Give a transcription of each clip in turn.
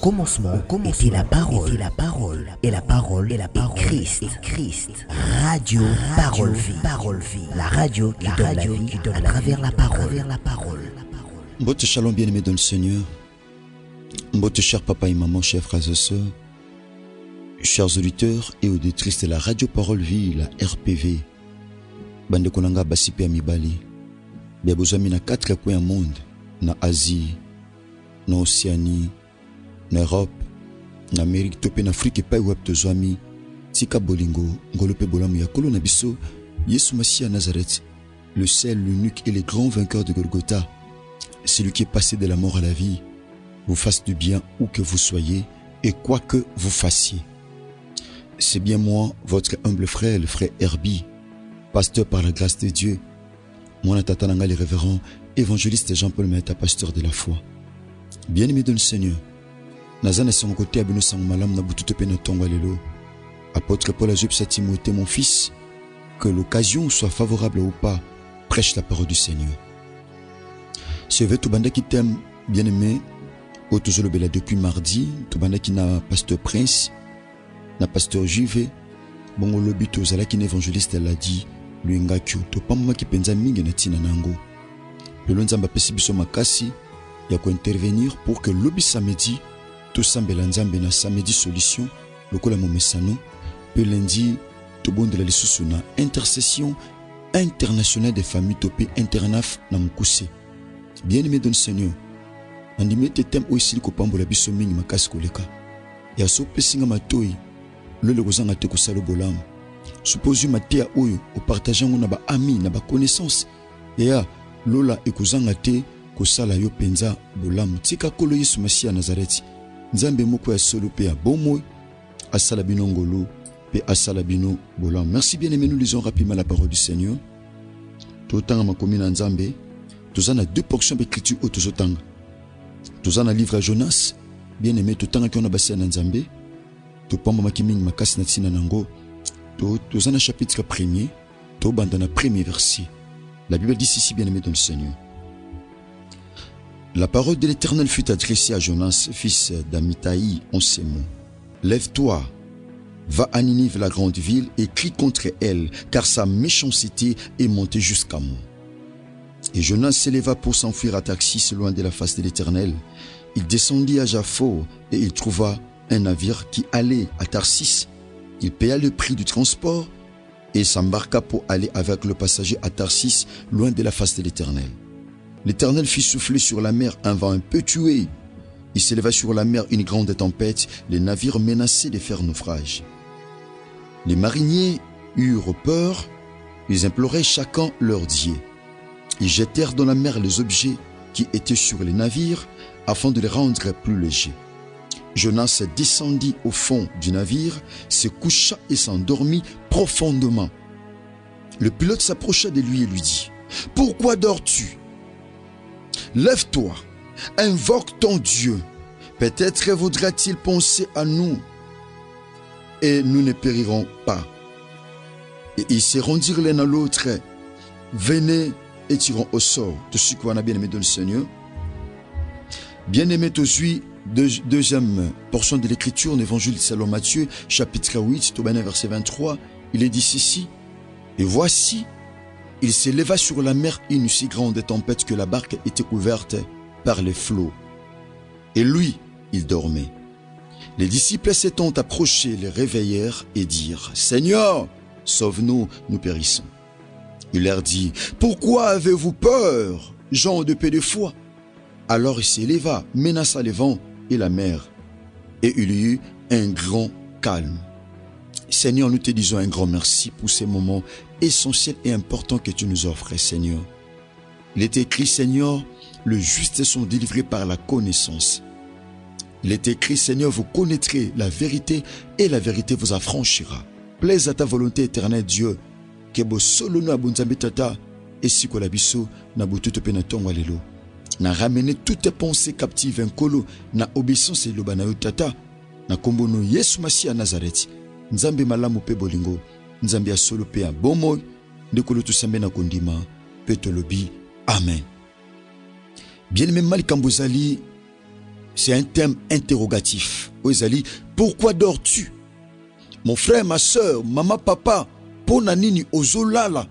commencement était la parole, et la parole est Christ. Radio Parole Vie, la radio qui donne la vie à travers la parole. Mbote shalom bien-aimés dans le Seigneur. Mbote chers papa et maman, chers frères et sœurs, chers auditeurs et auditrices de la Radio Parole Vie, la RPV. Bande konanga basipe amibali. Bia bozami na 4 coins du monde, na Asie, na Océanie, na Europe, na Amérique, topé na Afrique et pas web tozami. Tika bolingo, ngolope bolamu ya kolo na biso, Yesu Messia à Nazareth, le seul, l'unique et le grand vainqueur de Golgotha, celui qui est passé de la mort à la vie, vous fasse du bien où que vous soyez et quoi que vous fassiez. C'est bien moi, votre humble frère, le frère Herbie, pasteur par la grâce de Dieu, moi Tatananga le révérend évangéliste Jean-Paul Maïta, pasteur de la foi. Bien-aimé dans le Seigneur, Nazana son côté abino sang malam na bututo pe na tonga lelo. Apôtre Paul Azub sa Timothée, mon fils, que l'occasion soit favorable ou pas, prêche la parole du Seigneur. Je veux tout banda qui t'aime, bien-aimé, au toujours le depuis mardi, tout banda qui n'a pasteur Prince, na pasteur Juve, bon le but aux ala qui évangéliste l'a dit, lui ngakyo, to pamma qui penza mingi na tina nango. Le lonzamba pesi biso makasi, ya ko intervenir pour que lobby samedi, tout sambela nzambe na samedi solution, lokola momesano, pe lundi, to bon de la lisusu na intercession internationale des familles topé internaf na mukuse. Bien-aimé dans le Seigneur, andime te tem oisili ko pambola biso mingi makasi koleka. Ya so pesinga matoi, le kozanga te kosalo bolamu. Suppose matea oyo o partager na ba ami na ba connaissance. Ya lola ekozanga te kosala yo penza bolamu. Tika kolo Yesu Messia à Nazareth. Nzambe moko ya solo pe ya bomoy asala bino ngolo pe asala bino bolamu. Merci bien-aimé, nous lisons rapidement la parole du Seigneur. Totanga makomi na Nzambe. Tozana 2 portions d'écriture au tozotanga. Tozana livre à Jonas, bien-aimé, totanga ki on a basé na Nzambe. Topamba makimi makasi na tina nango. Tozana chapitre 1er, tobanda na premier verset. La Bible dit ici, bien-aimé dans le Seigneur. La parole de l'Éternel fut adressée à Jonas, fils d'Amitai, en ces mots. Lève-toi, va à Ninive, la grande ville, et crie contre elle, car sa méchanceté est montée jusqu'à moi. Et Jonas s'éleva pour s'enfuir à Tarsis, loin de la face de l'Éternel. Il descendit à Jaffo, et il trouva un navire qui allait à Tarsis. Il paya le prix du transport, et s'embarqua pour aller avec le passager à Tarsis, loin de la face de l'Éternel. L'Éternel fit souffler sur la mer un vent un peu tué. Il s'éleva sur la mer une grande tempête, les navires menaçaient de faire naufrage. Les mariniers eurent peur, ils imploraient chacun leur Dieu. Ils jetèrent dans la mer les objets qui étaient sur les navires afin de les rendre plus légers. Jonas descendit au fond du navire, se coucha et s'endormit profondément. Le pilote s'approcha de lui et lui dit : « Pourquoi dors-tu ? Lève-toi, invoque ton Dieu. Peut-être voudra-t-il penser à nous et nous ne périrons pas. » Et ils se rendirent l'un à l'autre. Venez et tirons au sort. De ce qu'on a bien aimé dans le Seigneur. Bien aimé, tu suis deuxième portion de l'écriture, l'évangile selon Matthieu, chapitre 8, verset 23. Il est dit ceci: et voici, il s'éleva sur la mer une si grande tempête que la barque était couverte par les flots. Et lui, il dormait. Les disciples s'étant approchés, les réveillèrent et dirent : Seigneur, sauve-nous, nous périssons. Il leur dit : pourquoi avez-vous peur, gens de peu de foi? Alors il s'éleva, menaça le vent et la mer, et il y eut un grand calme. Seigneur, nous te disons un grand merci pour ces moments essentiels et importants que tu nous offres, Seigneur. Il est écrit, Seigneur, le juste sont délivrés par la connaissance. Il est écrit, Seigneur, vous connaîtrez la vérité et la vérité vous affranchira. Plaise à ta volonté éternelle, Dieu, que bo solo na bunzambe tata et si ko la biso na bututo pe na tonga lelo. Na ramener toutes tes pensées captives nkolo na obéissance eloba na yo tata na kombo no Yesu Messia à Nazareth. Nzambe malamu pe bolingo, nzambe ya solo pe ya bomoy, ndekolo tusambe na kondima pe tolobi amen. Bien-aimé Mali Kambozali, c'est un thème interrogatif. Oezali, pourquoi dors-tu? Mon frère, ma soeur, maman, papa, ponanini ozolala.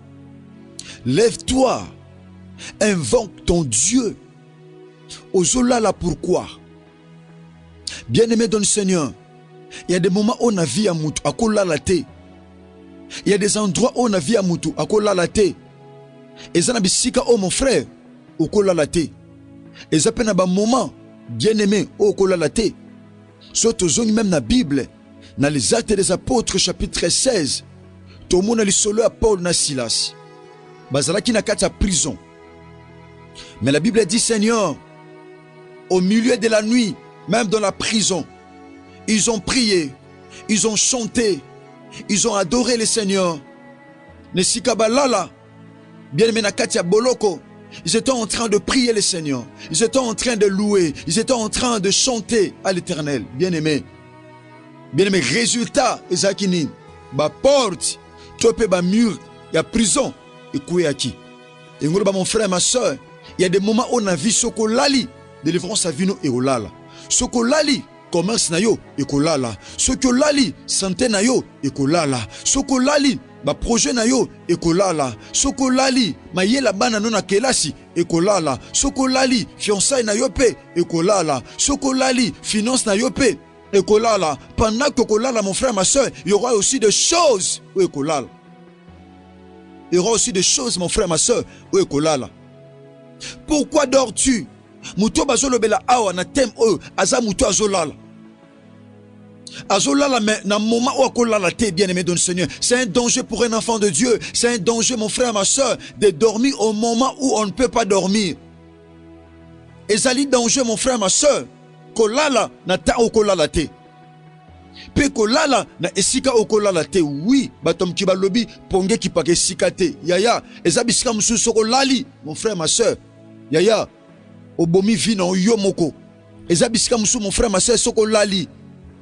Lève-toi, invoque ton Dieu. Ozolala, pourquoi? Bien-aimé dans le Seigneur, il y a des moments où on a vu à Moutou, à Kolalate. Il y a des endroits où on a vu à Moutou, à Kolalate. Et ça n'a pas oh mon frère, au Kolalate. Et ça n'a pas moment, bien-aimé, au Kolalate. Surtout même dans la Bible, dans les Actes des Apôtres, chapitre 16, tout le monde a solo à Paul na Silas. Bazalaki na kata prison. Mais la Bible dit, Seigneur, au milieu de la nuit, même dans la prison, ils ont prié, ils ont chanté, ils ont adoré le Seigneur. Nesikabalala, bien-aimé na katia boloko, ils étaient en train de prier le Seigneur. Ils étaient en train de louer. Ils étaient en train de chanter à l'Éternel. Bien-aimé. Bien-aimé, résultat, Ezakini, ba porte, topé ba mur, il y a prison, et kouéaki. Et mon frère, ma soeur, il y a des moments où on a vu Soko Lali, délivrance à Vino et Olala. Soko Lali, commerce na yo, et Kolala. Soko Lali, santé na yo, et Kolala. Soko Lali, ba projet na yo, et Kolala. Soko Lali, ma yela bana nona kelasi, et Kolala. Soko Lali, fiançailles na yo pe, et Kolala. Soko Lali, finance na yo pe, et Kolala. Pendant que Kolala, mon frère, ma soeur, il y aura aussi des choses, et Kolala. Il y aura aussi des choses, mon frère, ma soeur, et Kolala. Pourquoi dors-tu? Muto bazolo bela awa na tem o aza muto azolala. Azolala mais na moment où akolala te bien-aimé dans le Seigneur. C'est un danger pour un enfant de Dieu. C'est un danger, mon frère, ma soeur, de dormir au moment où on ne peut pas dormir. Ezali danger, mon frère, ma soeur. Kolala na ta okolala te. Pe kolala na esika okolala te. Oui, batom ki balobi ponge ki pake esika te. Yaya, ezabisika musu soko lali, mon frère, ma soeur. Yaya, obomi vina o yomoko. Ezabisika musu, mon frère, ma soeur, soko lali.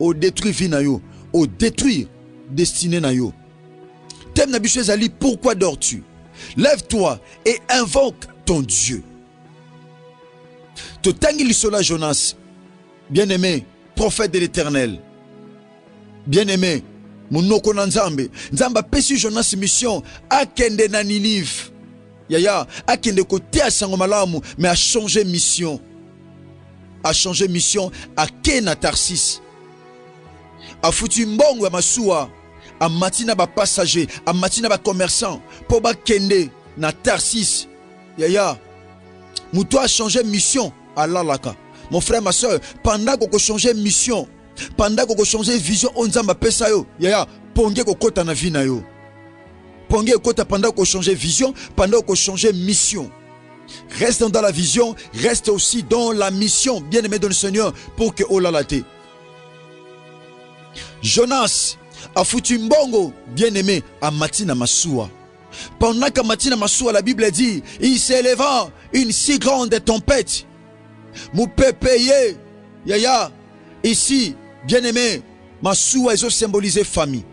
O détruire vie na yo, o détruire destinée na yo. Thème na bicho ezali, pourquoi dors-tu? Lève-toi et invoque ton Dieu. Totangi lisola Jonas, bien-aimé, prophète de l'Éternel. Bien-aimé, monoko na Nzambe. Nzamba pesi Jonas mission akende na Ninive. Yaya, akende kote a sango malamu, mais a changé mission. A changé mission à Kena Tarsis. A foutu mbongo ya masuwa, a matina ba passager, a matina ba commerçant, pour ba kende na Tarsis. Yaya, mouto a changé mission à Lalaka. Mon frère, ma soeur, pendant qu'on change mission, pendant qu'on change vision, on zamba pesa yo. Yaya, ponge ko kota na vie na yo. Ponge kota pendant qu'on change vision, pendant qu'on change mission. Reste dans la vision, reste aussi dans la mission, bien aimé dans le Seigneur, pour que Olalate. Jonas a foutu mbongo, bien aimé, à Matina Massoua. Pendant qu'à Matina Massoua, la Bible dit, il s'éleva une si grande tempête. Vous pouvez payer, yaya, ici, bien aimé, Massoua, ils ont symbolisé famille.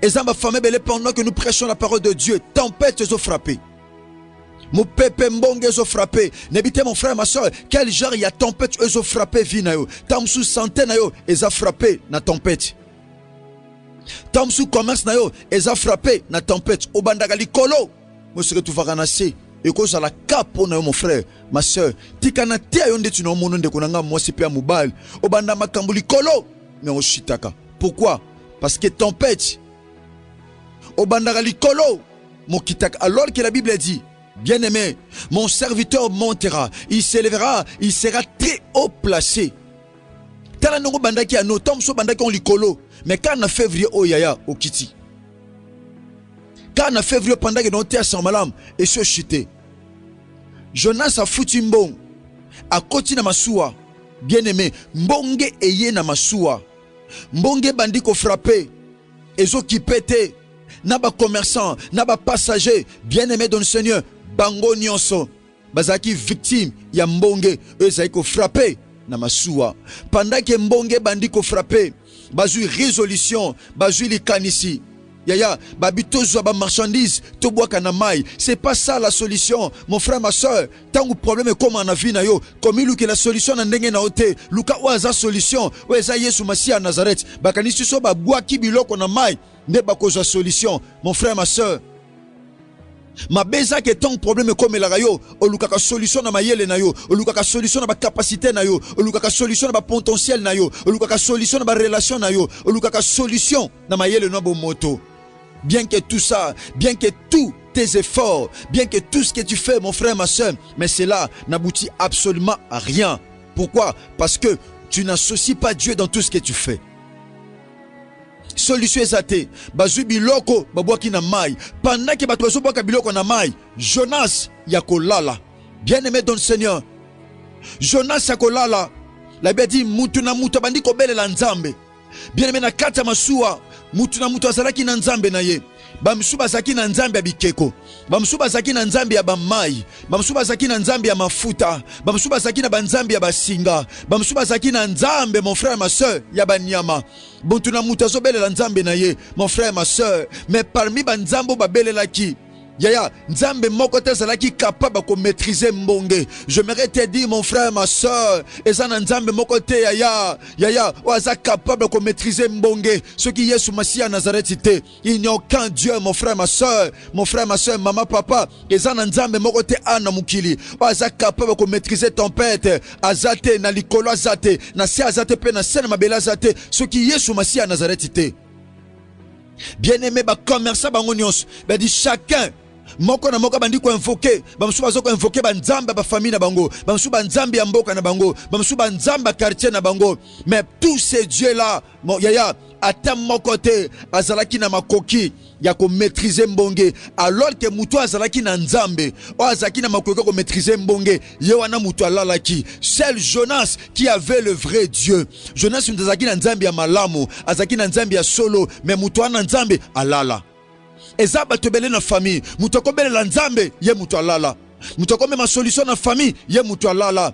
Et ça m'a famille, pendant que nous prêchons la parole de Dieu, tempête, ils ont frappé. Mon pépé mbonge ils ont frappé. N'habitez mon frère, ma soeur, quel genre il y a tempête, ils ont frappé vie na yo. Tamsou santé na yo, ils ont frappé na tempête. Tamsou commerce na yo, ils ont frappé na tempête. Obandaga likolo, moi ce que tu vas ranasser. Et cause à la capo na yo mon frère, ma soeur. Tikana tia yonde tu no mono de konanga moi c'est pia mobile. Obanda makambu likolo, mais on shitaka. Pourquoi? Parce que tempête. Obandaga likolo, mon kitaka. Alors que la Bible dit, bien-aimé, mon serviteur montera, il s'élèvera, il sera très haut placé. Tala nongo bandaki ano, tomso bandaki on likolo, mais quand on a février au yaya au kiti. Quand on a février pendant que l'on était à Samalam et se chuté. Jonas a foutu mbong, a koti na masuwa, bien-aimé, mbonge eye na masuwa, mbonge bandiko frappé, ezo qui pété, naba commerçant, naba passager, bien-aimé dans le Seigneur. Bango nyonso bazaki victime ya mbonge ezaki frappé na masuwa. Pendant que mbonge bandiko frappé, bazui résolution, bazui likanisi. Yaya, babito zo ba marchandise, to bois kanamai. C'est pas ça la solution, mon frère, ma soeur. Tant que problème est comme en a vu na yo, comme il que la solution n'a ndenge na ote. Luka oaza solution, oaza Yesu Masia à Nazareth. Bakanisi so ba bois ki biloko na mai, ne ba koza solution, mon frère, ma soeur. Ma beza que ton problème comme la rayo, o lukaka solution na mayele na yo, o lukaka solution na ba capacité na yo, o lukaka solution na ba potentiel na yo, o lukaka solution na ba relation na yo, o lukaka solution na mayele na bo moto. Bien que tout ça, bien que tous tes efforts, bien que tout ce que tu fais, mon frère, ma soeur, mais cela n'aboutit absolument à rien. Pourquoi? Parce que tu n'associes pas Dieu dans tout ce que tu fais. Solution ezate, bazui biloko babwaki na mai. Pendant que bato bazobwaka biloko na mai, Jonas yakolala. Bien-aimé dans le Seigneur, Jonas yakolala. La Bible dit mutu na mutu bandi kobelela nzambe. Bien-aimé na kati ya masuwa, mutu na mutu azalaki na nzambe na ye. Bamsu bazaki na nzambe ya bikeko, bamsu bazaki na nzambe ya bamai, bamsu bazaki na nzambe ya mafuta, bamsu bazaki na banzambe ya basinga, bamsu bazaki na nzambe, mon frère, ma soeur, ya banyama. Bontu na mutu azobelela nzambe na ye, mon frère, ma soeur. Mais parmi banzambo babelelaki, Yaya, nzambe moko te zalaki capable de maîtriser mbonge. J'aimerais te dire, mon frère, ma soeur, ezana nzambe moko te yaya, oaza capable de maîtriser mbonge. Ce qui est sous Masia Nazareth te, il n'y a aucun Dieu, mon frère, ma soeur, maman, papa, ezana nzambe moko te ana mukili. Oaza capable de maîtriser tempête, azate na likolo azate, na se azate pe na sene mabela azate. Ce qui est sous Masia Nazareth te. Bien-aimé, ba commerçant bango nyonso, ba di chacun moko na moko bandi ko invoquer, bamsu bazoko invoquer ba nzamba ba famille na bango, bamsu ba nzambe ya mboka na bango, bamsu ba nzamba quartier na bango. Mais tous ces dieux là, yaya, ata moko te azalaki na makoki ya ko maîtriser mbonge, alors que mutu azalaki na nzambe, o azalaki na makoki ko maîtriser mbonge, ye wana mutu alalaki. Seul Jonas qui avait le vrai Dieu. Jonas mtazaki na nzambe ya malamu, azalaki na nzambe ya solo, mais mutu wana nzambe alala. Eza batobele na famille, mutu akobele la nzambe, ye mutu alala. Mutu akome ma solution na famille, ye mutu alala.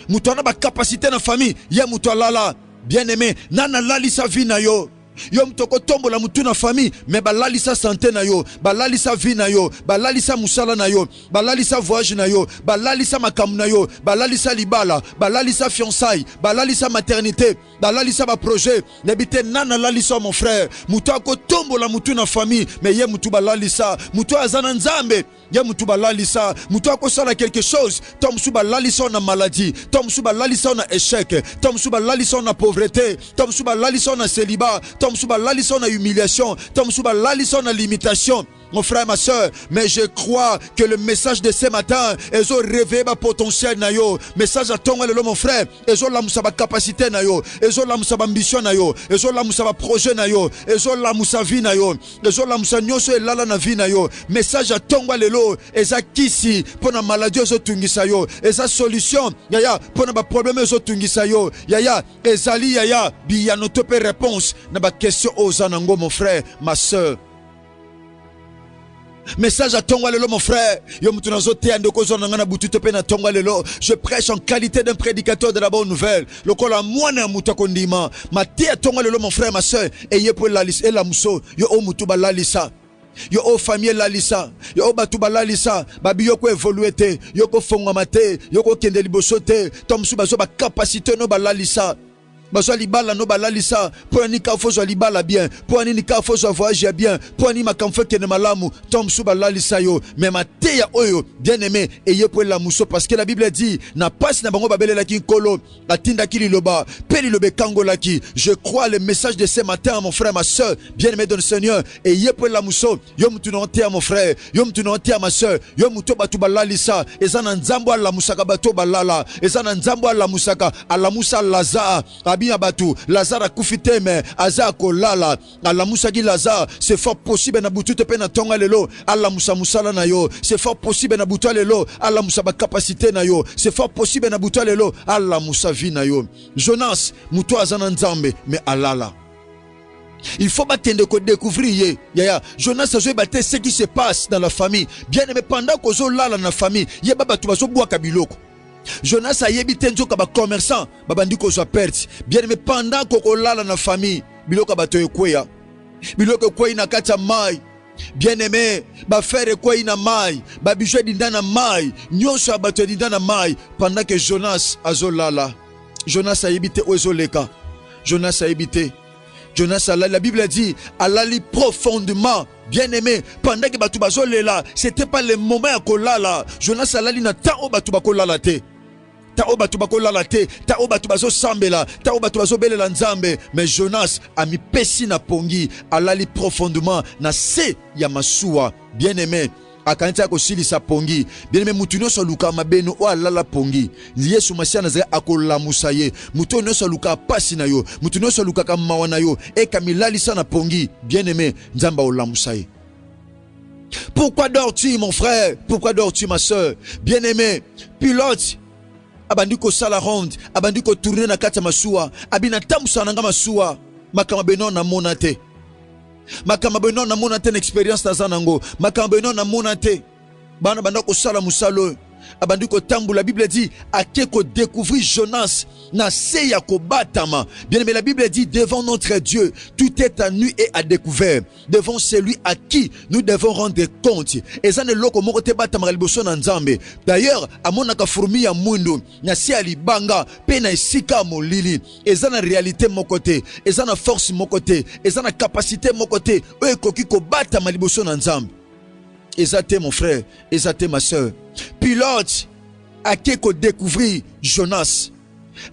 Mutu ana ba capacité na famille, ye mutu alala. Bien-aimé, nana lalisa vie na yo. Yo mtoko tombo la mutu na famille, mais balalisa santé na yo, balalisa vie na yo, balalisa musala na yo, balalisa voyage na yo, balalisa makamu na yo, balalisa libala, balalisa fiançailles, balalisa maternité, balalisa ba projet. Nebite nana lalisa mon frère, mutu ako tombo la mutu na famille, mais ye mutu balalisa, mutu azana nzambe, ye mutu balalisa, mutu ako sala quelque chose, tom su balalisa na maladie, tom su balalisa na échec, tom su balalisa na pauvreté, tom su balalisa na célibat, tom su balalisa na humiliation, tom su balalisa na limitation. Mon frère, ma soeur, mais je crois que le message de ce matin, ils ont réveillé ma potentiel na yo. Message à ton mon frère, ils ont la moussaba capacité na yo, ils ont la moussaba ambition na yo, ils ont la moussaba projet na yo, ils ont la moussa vie na yo, ils ont la moussa nyoso et lala na vie na yo. Message à ton lelo, ils a kisi pour na maladie ils ont tungisa yo, ils a solution, yaya pour na ba problème ils ont tungisa yo, yaya ezali yaya biyanotope réponse na ba question aux anango mon frère, ma soeur. Message à Tonga Lelo, mon frère. Je prêche en qualité d'un prédicateur de la bonne nouvelle. Le col à moi n'a mouta kondima. Ma tia Tonga Lelo, mon frère, ma soeur. Et yé pour la liste et la mousso. Yo o mutuba la lisa. Yo o famille la lisa. Yo o batuba la lisa. Babi yo ko évolué te. Yo ko fonga mate. Yo ko kende libosote. Tom suba zo ba capacité no ba la lisa. Bazo libala no balalisa pour ni ka fozo libala bien pour ni ka fozo voyage bien pour ni makamfe kene malamu tom su balalisa yo mais mateya oyo bien-aimé eye pour la muso parce que la Bible dit na passe na bango babelela ki nkolo atinda ki liloba peli lobe kangola ki. Je crois le message de ce matin mon frère ma soeur bien-aimé dans le Seigneur eye pour la muso yo mutu no ntea mon frère yo mutu no ntea ma soeur yo mutu batu balalisa ezana nzambo ala musaka bato balala ezana nzambo ala musaka ala musa laza bien batu Lazare kufite me aza kolala ala musaki Lazare c'est fort possible na butu te pe na tonga lelo ala musa musala na yo c'est fort possible na butu lelo ala musa ba capacité na yo c'est fort possible na butu lelo ala musa vi na yo. Jonas mutu azana nzambe mais alala. Il faut battre ko découvrir yaya Jonas a joué battre ce qui se passe dans la famille bien aimé pendant que zo lala na famille ye baba tu bazo boa kabiloko. Jonas a yebité nzoka ba commerçant babandi ko zo perte bien aimé pendant ko lala na famille biloko bato ekweya biloko kwa ina kata mai. Bien-aimé, ba faire quoi ina mai, ba bijou dindana mai, nyonso abato dindana mai, pendant que Jonas azolala. Jonas a évité ozoleka. Jonas a évité. Jonas a la Bible dit, alali profondément. Bien-aimé, pendant que batu bazolela, c'était pas le moment à kolala. Jonas a lali na ta o batu bakolala te. Ta o batu bakolala te, ta o batu bazo sambela, ta o batu bazo belela nzambe. Mais Jonas a mis pesi na pongi, alali profondément na se ya masuwa. Bien-aimé, akanti akosilisa pongi. Bien-aimé, mutu nyonso luka mabeno o alala pongi. Yesu Masiya nazali akolamusa ye. Mutu nyonso luka pasi na yo, mutu nyonso luka kamawa na yo, e kamilalisa na pongi. Bien-aimé, nzamba olamusa ye. Pourquoi dors-tu, mon frère? Pourquoi dors-tu, ma soeur? Bien-aimé, pilote abandi ko sala ronde, abandi ko tourner na kata masuwa, abina tambusa nanga masuwa, makama beno na monate. Makama beno na monate na experience na zanango, makama beno na monate. Bana banda ko sala musalo, abandi ko tambu. La Bible dit ake ko découvrir Jonas na se ya ko batama. Bien aimé, la Bible dit devant notre Dieu tout est à nu et à découvert, devant celui à qui nous devons rendre compte. Et ça ne loko moko te batama liboso na nzambe. D'ailleurs amona ka fourmi ya mundu na se ali banga pe na esika molili. Et ça na réalité mon côté, et ça na force mon côté, et ça na capacité mon côté. O koki ko batama liboso na nzambe. Ezate mon frère, ezate ma soeur. Pilote a qu'à découvrir Jonas.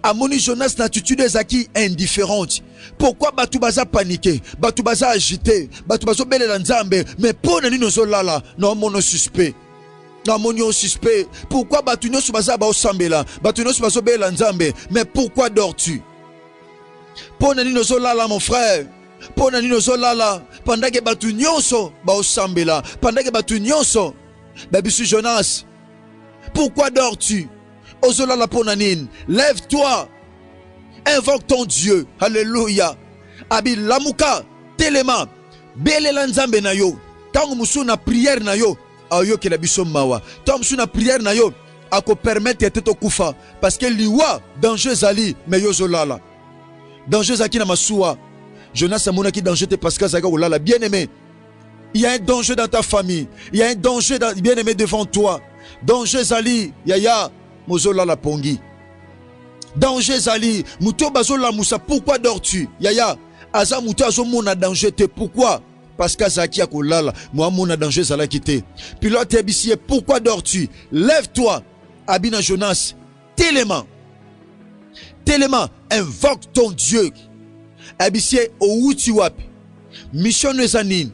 Amoni Jonas l'attitude est acquis indifférente. Pourquoi Batubaza paniqué, Batubaza agité, Batubazo belle l'anzambe, mais pour ne nous lala, non mon suspect. Non mon suspect. Pourquoi Batuno subaza ba osambela, Batuno subazo belle l'anzambe, mais pourquoi dors-tu? Pour ne nous lala mon frère. Pendant que Zolala, pendant que batu nyonso ba osambela, pendant que batu nyonso ba bisu Jonas, pourquoi dors-tu? Ozolala ponanin, lève-toi, invoque ton Dieu, alléluia. Abi lamuka telema, bele lanzambe na yo, tangu musu na prière na yo, ayo ke la biso mawa, tangu musu na prière na yo, ako permettre teto kufa, parce que liwa danger zali, mais yo zolala, danger zaki na masuwa. Jonas a monaki danger parce que Zaga Olala, bien-aimé. Il y a un danger dans ta famille. Il y a un danger, bien-aimé, devant toi. Danger Zali, Yaya, Mozola la Pongi. Danger Zali, Mouto Bazola Moussa, pourquoi dors-tu? Yaya, Aza Mouto Azomona danger te, pourquoi? Parce que Zaki a Kolala, moi mon danger Zala quitté. Puis là, t'es bissier, pourquoi dors-tu? Lève-toi, Abina Jonas, Téléma, invoque ton Dieu. Abisie outi wapi mission nezanin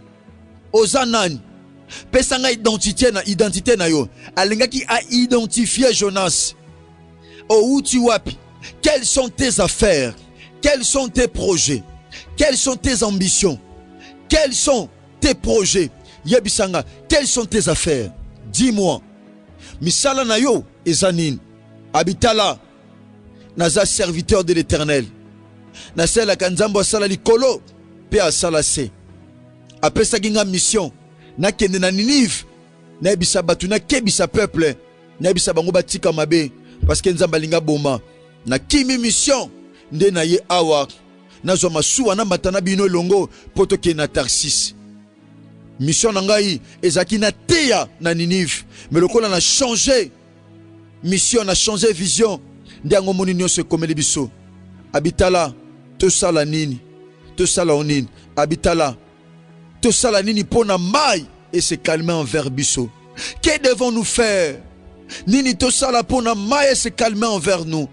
ozanan pesanga identité na yo alingaki a identifier Jonas outi wapi. Quelles sont tes affaires? Quels sont tes projets? Quelles sont tes ambitions? Quels sont tes projets? Yebisanga, quelles sont tes affaires? Dis-moi. Misala na yo ezanin abitala naza serviteur de l'Éternel. Nasela kanzambo asala likolo pe asala se apesa ginga mission na kende na Ninive na ebisa batu na kebisa peuple na ebisa bango batika mabe parce que nzamba linga boma na kimi mission nde na ye awa na zo masuwa na matana bino longo poto ke na Tarsis. Mission na ngai ezaki na teya na Ninive, mais lokola na changer mission, na changer vision ndango moni nyonso komeli biso abitala to sala nini, to sala onini, abitala to sala nini pona mai et se calmer envers biso. Que devons-nous faire? Nini to sala pona mai et se calmer envers nous.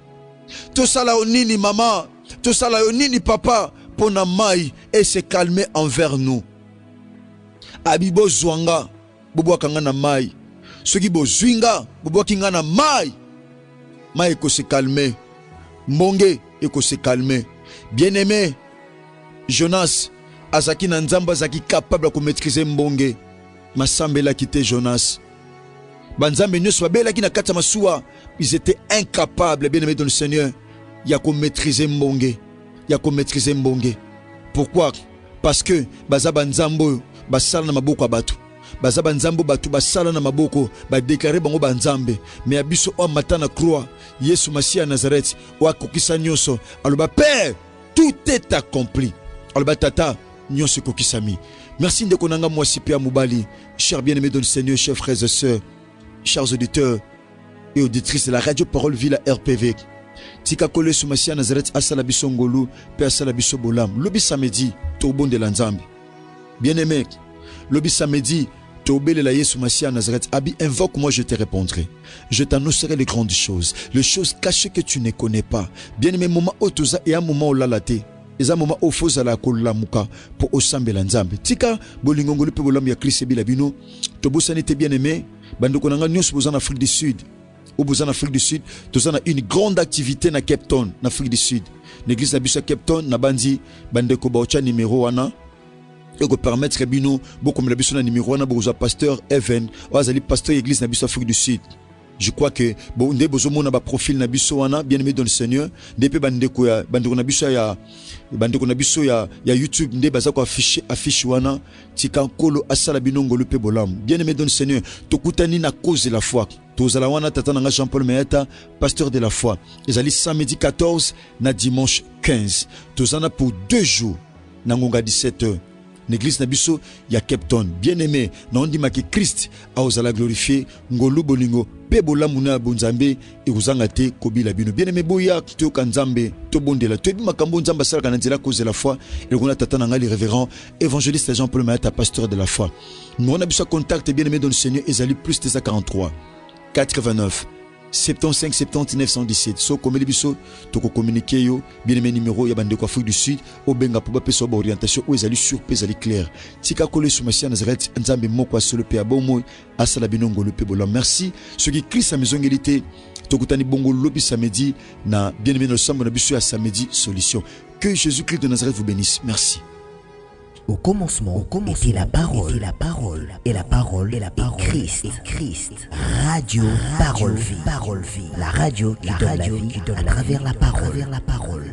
To sala onini maman, to sala onini papa pona mai et se calmer envers nous. Abibo zwanga bobo kanga na mai, soki bo zwinga bobo kinga na mai, mai ko se calmer, mbonge eko se calmer. Bien-aimé, Jonas azaki na nzamba azaki capable de maîtriser mbonge. Masambela kite Jonas. Banzambe nyonso babela ki na kata masuwa, ils étaient incapables, bien-aimé dans le Seigneur, ya ko maîtriser mbonge, ya ko maîtriser mbonge. Pourquoi? Parce que baza banzambo basala na maboko abatu. Baza banzambo batu basala na maboko ba déclarer bango banzambe. Mais abiso o matana croix Yesu Masiya Nazareth wa kokisa nyonso. Aloba Père, tout est accompli. Aloba Tata, nyonso kokisami. Merci de konanga moi sipia mubali. Chers bien-aimés dans le Seigneur, chers frères et sœurs, chers auditeurs et auditrices de la radio Parole Vie, la RPV. Tika kole sumasia Nazareth asala biso ngolu pe asala biso bolam. Lobi samedi to bon de l'Anzambi. Bien-aimé, lobi samedi to bele la Yesu Masia Nazareth abi invoque moi je te répondrai. Je t'annoncerai les grandes choses, les choses cachées que tu ne connais pas. Bien-aimé, moment otoza et un moment o lalate. Et un moment au faux à la kolamuka pour osambela nzambe. Tika bolingo ngolu pe bolam ya Christ bila bino. To bosani te bien-aimé, bando konanga nyos bozana Afrique du Sud. Au besoin d'Afrique du Sud, nous avons une grande activité na Cape Town, en Afrique du Sud. L'église de Cape Town, na bandi, bande ko baocha numéro 1. Et que permettre bino, beaucoup comme la biso na numéro 1, beaucoup pasteur Evan, ou pasteur église na biso Afrique du Sud. Je crois que bon ndé bozomo na ba profil na biso wana bien aimé dans le Seigneur depuis bande ko na biso ya YouTube ndé baza ko affiche wana tika kolo asala binongo le pe bolam bien aimé dans le Seigneur tokutani na cause de la foi tozala wana tata nga Jean-Paul Meata pasteur de la foi ezali samedi 14 na dimanche 15 tozana pour 2 jours na ngonga 17h. L'église nabiso ya Cape Town bien aimé na ondima ke Christ a ozala glorifier ngolu bolingo pe bolamuna bonzambe e kozanga te kobila bino bien aimé boya to kanzambe to bondela to bi makambo nzamba sala kana nzela cause de la foi et on a tata nanga le révérend évangéliste Jean-Paul Maata pasteur de la foi. Nous on a besoin contact bien aimé dans le Seigneur ezali plus 43 89 75 79 117 so comme les biso to ko communiquer yo bien aimé numéro ya bande ko Afrique du Sud au benga pour peso ba orientation o ezali sur pe ezali clair tika kole sumasia Nazareth nzambe moko asolo pe abomo asala binongo le pe bola. Merci ce qui Christ a maisongelité to kutani bongo lobi samedi na bien aimé no sambo na biso ya samedi solution. Que Jésus-Christ de Nazareth vous bénisse. Merci. Au commencement était la parole, et la parole est Christ. Radio Parole Vie, la radio qui donne la vie à travers la parole.